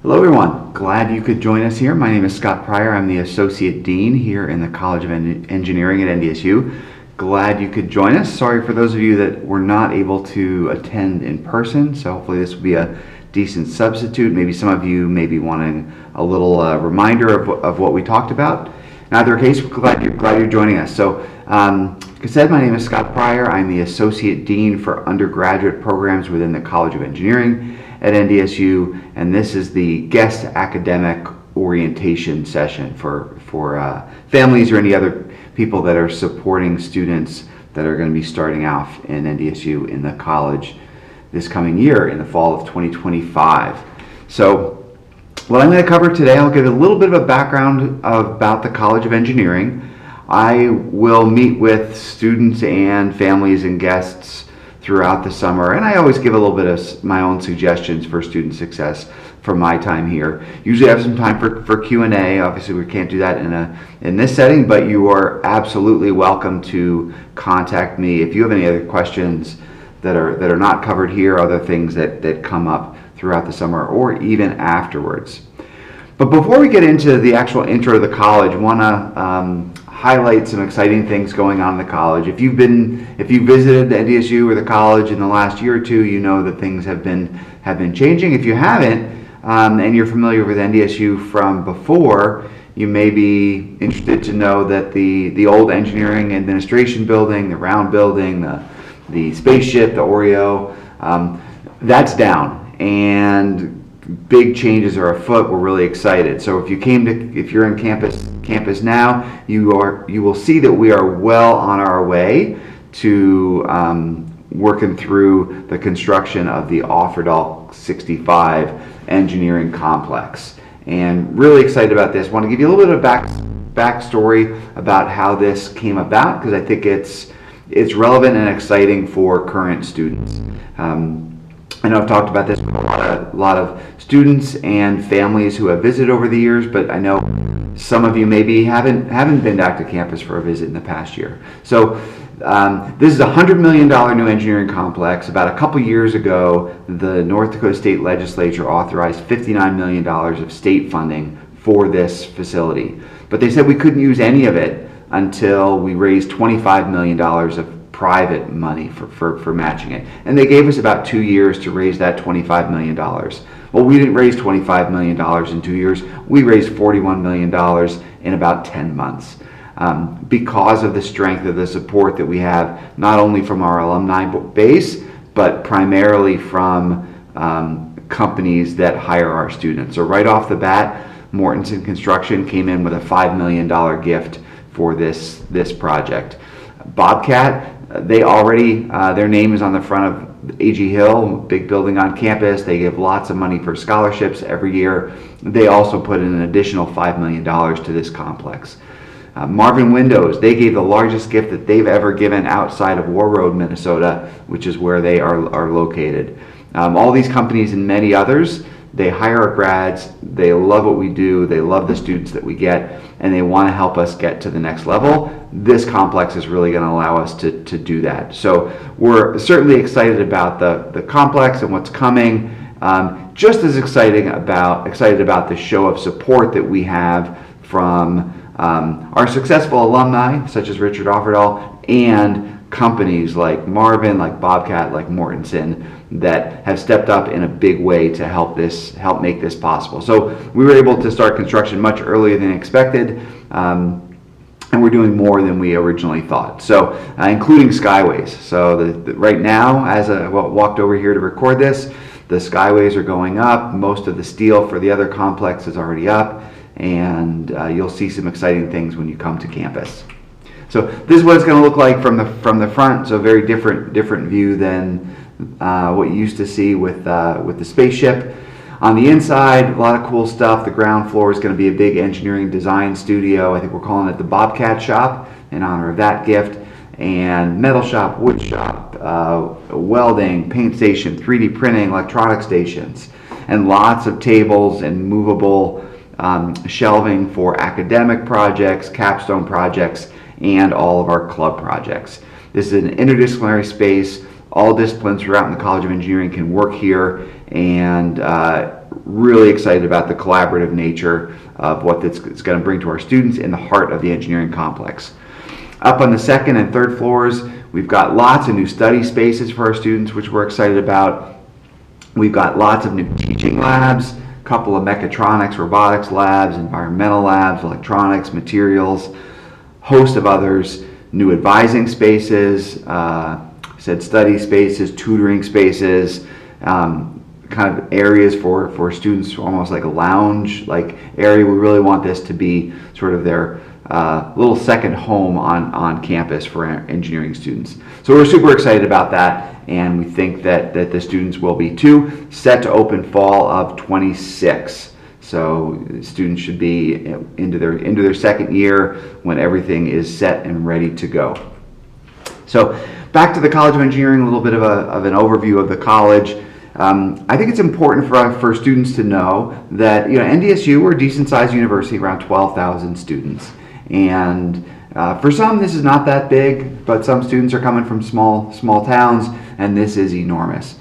Hello everyone, glad you could join us here. My name is Scott Pryor. I'm the Associate Dean here in the College of Engineering at NDSU. Glad you could join us. Sorry for those of you that were not able to attend in person, so hopefully this will be a decent substitute. Maybe some of you may be wanting a little reminder of what we talked about. In either case, we're glad you're joining us. So, like I said, my name is Scott Pryor. I'm the Associate Dean for undergraduate programs within the College of Engineering at NDSU, and this is the guest academic orientation session for families or any other people that are supporting students that are going to be starting off in NDSU in the college this coming year in the fall of 2025. So what I'm going to cover today, I'll give a little bit of a background about the College of Engineering. I will meet with students and families and guests throughout the summer, and I always give a little bit of my own suggestions for student success from my time here. Usually I have some time for Q&A. Obviously we can't do that in this setting, but you are absolutely welcome to contact me if you have any other questions that are not covered here, other things that come up throughout the summer or even afterwards. But before we get into the actual intro to the college, I want to highlight some exciting things going on in the college. If you visited the NDSU or the college in the last year or two, you know that things have been changing. If you haven't, and you're familiar with NDSU from before, you may be interested to know that the old engineering administration building, the round building, the spaceship, the Oreo, that's down, and big changes are afoot. We're really excited. So if you're in campus now, you will see that we are well on our way to working through the construction of the Offerdahl 65 engineering complex, and really excited about this. Want to give you a little bit of backstory about how this came about, because I think it's relevant and exciting for current students. I know I've talked about this with a lot of students and families who have visited over the years, but I know some of you maybe haven't been back to campus for a visit in the past year. So this is a $100 million new engineering complex. About a couple years ago, the North Dakota State Legislature authorized $59 million of state funding for this facility. But they said we couldn't use any of it until we raised $25 million of private money for matching it. And they gave us about 2 years to raise that $25 million. Well, we didn't raise $25 million in 2 years. We raised $41 million in about 10 months. Because of the strength of the support that we have, not only from our alumni base, but primarily from companies that hire our students. So right off the bat, Mortensen Construction came in with a $5 million gift for this project. Bobcat, they already, their name is on the front of A.G. Hill, big building on campus. They give lots of money for scholarships every year. They also put in an additional $5 million to this complex. Marvin Windows, they gave the largest gift that they've ever given outside of War Road, Minnesota, which is where they are located. All these companies and many others, they hire our grads, they love what we do, they love the students that we get, and they want to help us get to the next level. This complex is really going to allow us to do that. So we're certainly excited about the complex and what's coming. Just as excited about the show of support that we have from our successful alumni, such as Richard Offerdahl, and companies like Marvin, like Bobcat, like Mortensen, that have stepped up in a big way to help make this possible. So we were able to start construction much earlier than expected, and we're doing more than we originally thought. So including skyways. So right now, as I walked over here to record this, the skyways are going up. Most of the steel for the other complex is already up, and you'll see some exciting things when you come to campus. So this is what it's going to look like from the front. So very different view than what you used to see with the spaceship. On the inside, a lot of cool stuff. The ground floor is going to be a big engineering design studio. I think we're calling it the Bobcat Shop in honor of that gift. And metal shop, wood shop, welding, paint station, 3D printing, electronic stations, and lots of tables and movable shelving for academic projects, capstone projects, and all of our club projects. This is an interdisciplinary space. All disciplines throughout in the College of Engineering can work here and really excited about the collaborative nature of what it's going to bring to our students in the heart of the engineering complex. Up on the second and third floors, we've got lots of new study spaces for our students, which we're excited about. We've got lots of new teaching labs, a couple of mechatronics, robotics labs, environmental labs, electronics, materials, host of others, new advising spaces, study spaces, tutoring spaces, kind of areas for students, almost like a lounge like area. We really want this to be sort of their little second home on campus for engineering students. So we're super excited about that, and we think that the students will be too. Set to open fall of 26. So students should be into their second year when everything is set and ready to go. So back to the College of Engineering, a little bit of an overview of the college. I think it's important for students to know that NDSU, we're a decent sized university, around 12,000 students. And for some this is not that big, but some students are coming from small towns, and this is enormous.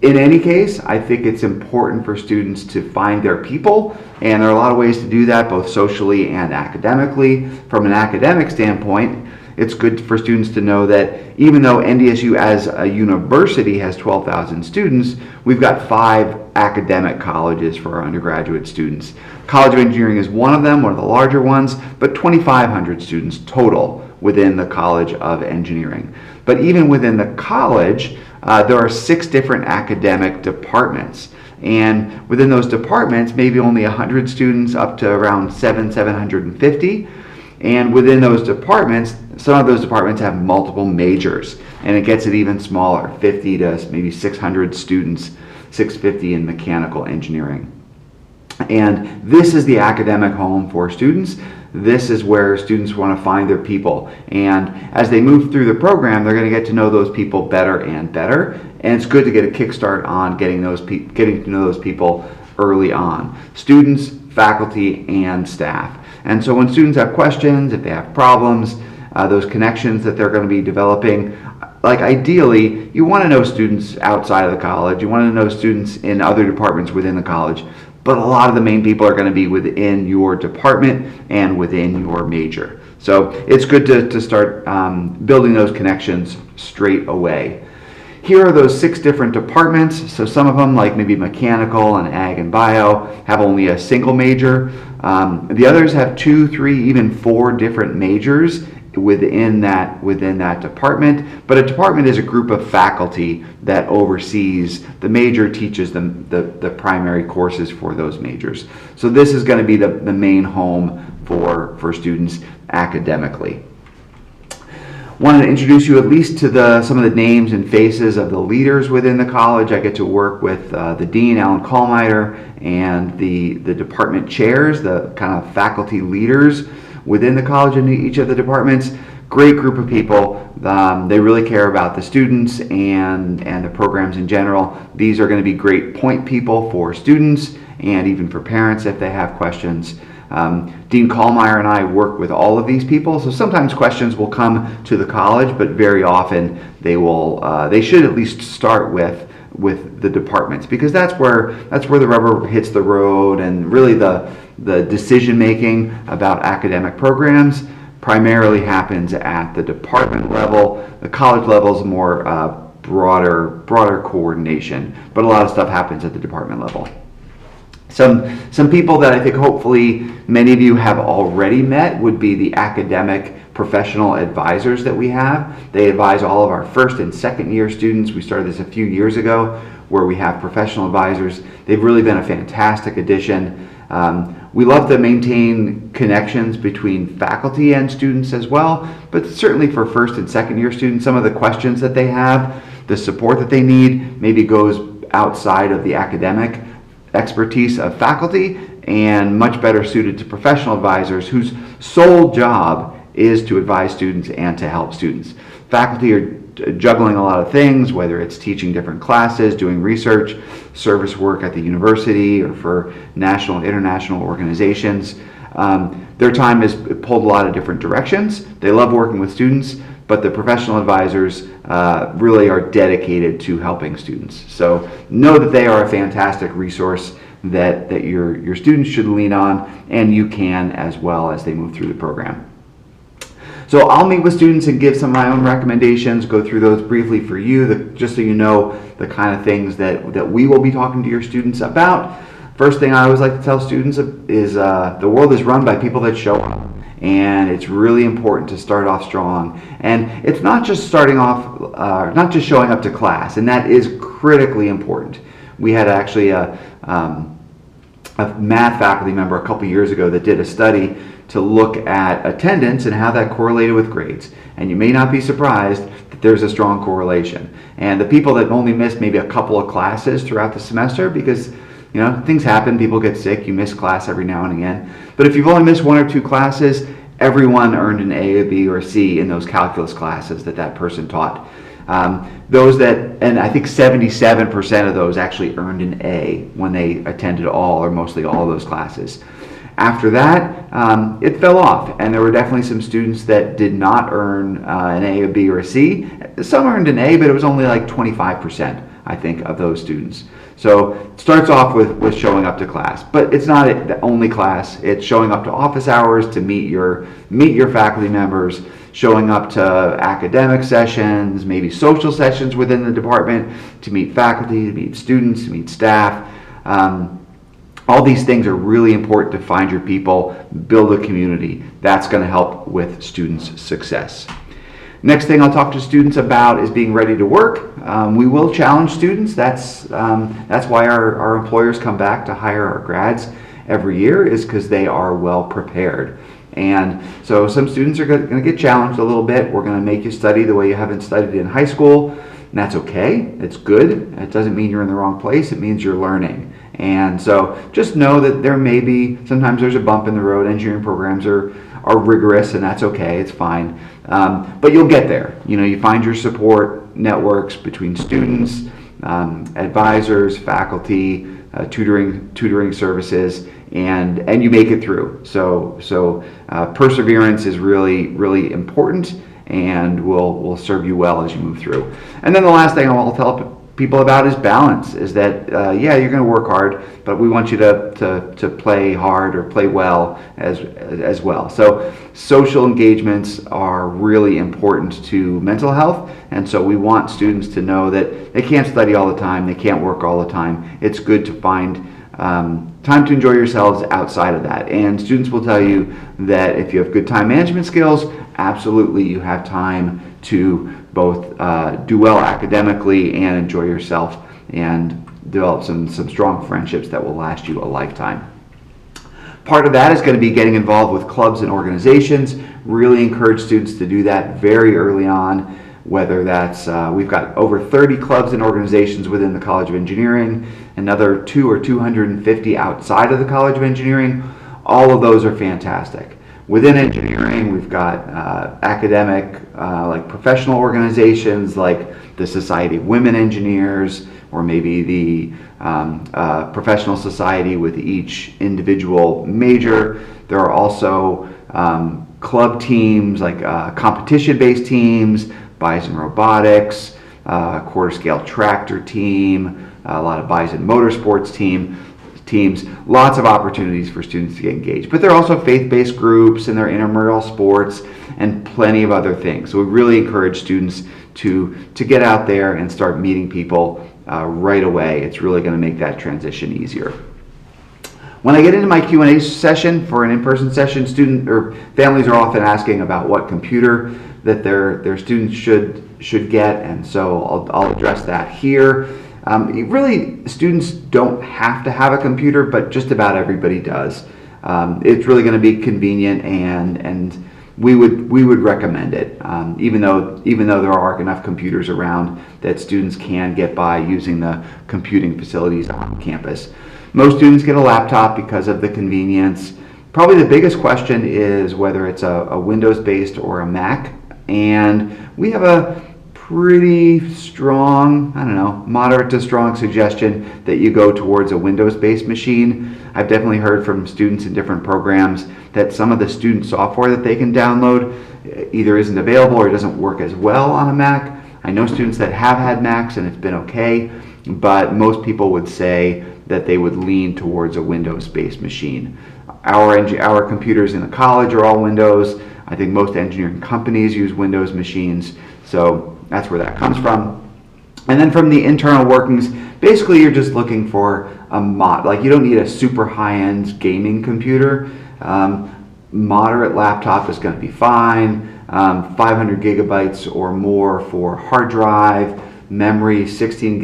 In any case, I think it's important for students to find their people, and there are a lot of ways to do that, both socially and academically. From an academic standpoint, it's good for students to know that even though NDSU as a university has 12,000 students, we've got 5 academic colleges for our undergraduate students. College of Engineering is one of them, one of the larger ones, but 2,500 students total within the College of Engineering. But even within the college, there are 6 different academic departments. And within those departments, maybe only 100 students up to around 750. And within those departments, some of those departments have multiple majors, and it gets it even smaller, 50 to maybe 600 students, 650 in mechanical engineering. And this is the academic home for students. This is where students want to find their people. And as they move through the program, they're going to get to know those people better and better. And it's good to get a kickstart on getting to know those people early on. Students, faculty, and staff. And so when students have questions, if they have problems, those connections that they're going to be developing, like ideally, you want to know students outside of the college. You want to know students in other departments within the college. But a lot of the main people are going to be within your department and within your major. So it's good to start building those connections straight away. Here are those 6 different departments. So some of them, like maybe mechanical and ag and bio, have only a single major. The others have 2, 3, even 4 different majors within that department. But a department is a group of faculty that oversees the major, teaches them the primary courses for those majors. So this is going to be the main home for students academically. Wanted to introduce you at least to some of the names and faces of the leaders within the college. I get to work with the Dean, Alan Kallmeyer, and the department chairs, the kind of faculty leaders within the college in each of the departments. Great group of people. They really care about the students and the programs in general. These are going to be great point people for students and even for parents if they have questions. Dean Kallmeyer and I work with all of these people, so sometimes questions will come to the college, but very often they should at least start with the departments, because that's where the rubber hits the road, and really the decision making about academic programs primarily happens at the department level. The college level is more broader coordination, but a lot of stuff happens at the department level. Some people that I think hopefully many of you have already met would be the academic professional advisors that we have. They advise all of our first and second year students. We started this a few years ago, where we have professional advisors. They've really been a fantastic addition. We love to maintain connections between faculty and students as well, but certainly for first and second year students, some of the questions that they have, the support that they need, maybe goes outside of the academic expertise of faculty and much better suited to professional advisors whose sole job is to advise students and to help students. Faculty are juggling a lot of things, whether it's teaching different classes, doing research, service work at the university, or for national and international organizations. Their time is pulled a lot of different directions. They love working with students, but the professional advisors really are dedicated to helping students. So know that they are a fantastic resource that your students should lean on, and you can as well as they move through the program. So I'll meet with students and give some of my own recommendations, go through those briefly for you, just so you know the kind of things that we will be talking to your students about. First thing I always like to tell students is the world is run by people that show up. And it's really important to start off strong. And it's not just starting off, not just showing up to class, and that is critically important. We had actually a math faculty member a couple years ago that did a study to look at attendance and how that correlated with grades. And you may not be surprised that there's a strong correlation. And the people that only missed maybe a couple of classes throughout the semester, because things happen, people get sick, you miss class every now and again. But if you've only missed 1 or 2 classes, everyone earned an A, a B, or a C in those calculus classes that person taught. And I think 77% of those actually earned an A when they attended all or mostly all of those classes. After that, it fell off, and there were definitely some students that did not earn an A, a B, or a C. Some earned an A, but it was only like 25%, I think, of those students. So it starts off with showing up to class, but it's not the only class. It's showing up to office hours to meet your faculty members, showing up to academic sessions, maybe social sessions within the department, to meet faculty, to meet students, to meet staff. All these things are really important to find your people, build a community. That's going to help with students' success. Next thing I'll talk to students about is being ready to work. We will challenge students. That's why our employers come back to hire our grads every year, is because they are well prepared. And so some students are going to get challenged a little bit. We're going to make you study the way you haven't studied in high school, and that's okay. It's good. It doesn't mean you're in the wrong place. It means you're learning. And so just know that sometimes there's a bump in the road. Engineering programs are rigorous, and that's okay. It's fine. But you'll get there. You find your support networks between students, advisors, faculty, tutoring services, and you make it through. So perseverance is really, really important, and will serve you well as you move through. And then the last thing I'll tell people about is balance. Is that you're going to work hard, but we want you to play hard or play well as well. So social engagements are really important to mental health, and so we want students to know that they can't study all the time, they can't work all the time. It's good to find time to enjoy yourselves outside of that. And students will tell you that if you have good time management skills, absolutely you have time to both do well academically and enjoy yourself and develop some strong friendships that will last you a lifetime. Part of that is going to be getting involved with clubs and organizations. Really encourage students to do that very early on, whether that's, we've got over 30 clubs and organizations within the College of Engineering, another 200 or 250 outside of the College of Engineering. All of those are fantastic. Within engineering, we've got academic, like professional organizations like the Society of Women Engineers, or maybe the professional society with each individual major. There are also club teams, like competition-based teams, Bison Robotics, quarter scale tractor team, a lot of Bison Motorsports teams, lots of opportunities for students to get engaged. But there are also faith-based groups, and there are intramural sports and plenty of other things. So we really encourage students to get out there and start meeting people right away. It's really going to make that transition easier. When I get into my Q&A session for an in-person session, student or families are often asking about what computer that their students should get, and so I'll address that here. Really, students don't have to have a computer, but just about everybody does. It's really going to be convenient, and we would recommend it, even though there are enough computers around that students can get by using the computing facilities on campus. Most students get a laptop because of the convenience. Probably the biggest question is whether it's a Windows-based or a Mac, and we have a pretty strong, I don't know, moderate to strong suggestion that you go towards a Windows-based machine. I've definitely heard from students in different programs that some of the student software that they can download either isn't available or doesn't work as well on a Mac. I know students that have had Macs and it's been okay, but most people would say that they would lean towards a Windows-based machine. Our computers in the college are all Windows. I think most engineering companies use Windows machines, so that's where that comes from. And then from the internal workings, basically you're just looking for a like you don't need a super high-end gaming computer. Moderate laptop is going to be fine. 500 gigabytes or more for hard drive, memory 16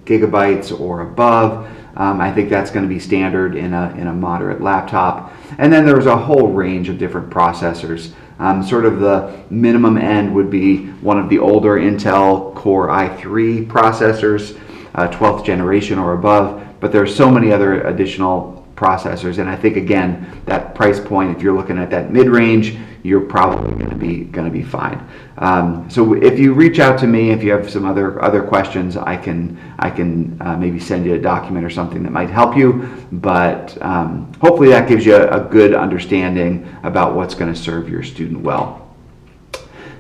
gigabytes or above. I think that's going to be standard in a moderate laptop. And then there's a whole range of different processors. Sort of the minimum end would be one of the older Intel Core i3 processors, 12th generation or above, but there's so many other additional processors, and I think again that price point, if you're looking at that mid-range, you're probably going to be fine. So if you reach out to me, if you have some other questions, I can maybe send you a document or something that might help you. But hopefully that gives you a good understanding about what's going to serve your student well.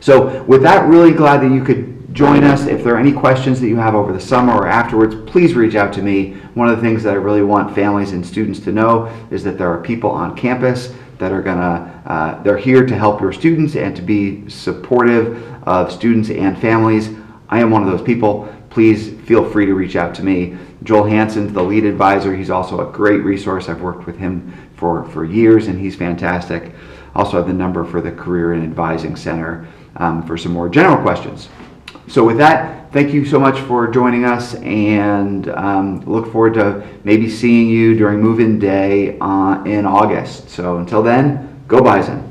So with that, really glad that you could join us. If there are any questions that you have over the summer or afterwards, please reach out to me. One of the things that I really want families and students to know is that there are people on campus that are they're here to help your students and to be supportive of students and families. I am one of those people. Please feel free to reach out to me. Joel Hansen's the lead advisor. He's also a great resource. I've worked with him for years and he's fantastic. Also have the number for the Career and Advising Center for some more general questions. So with that, thank you so much for joining us, and look forward to maybe seeing you during move-in day in August. So until then, go Bison.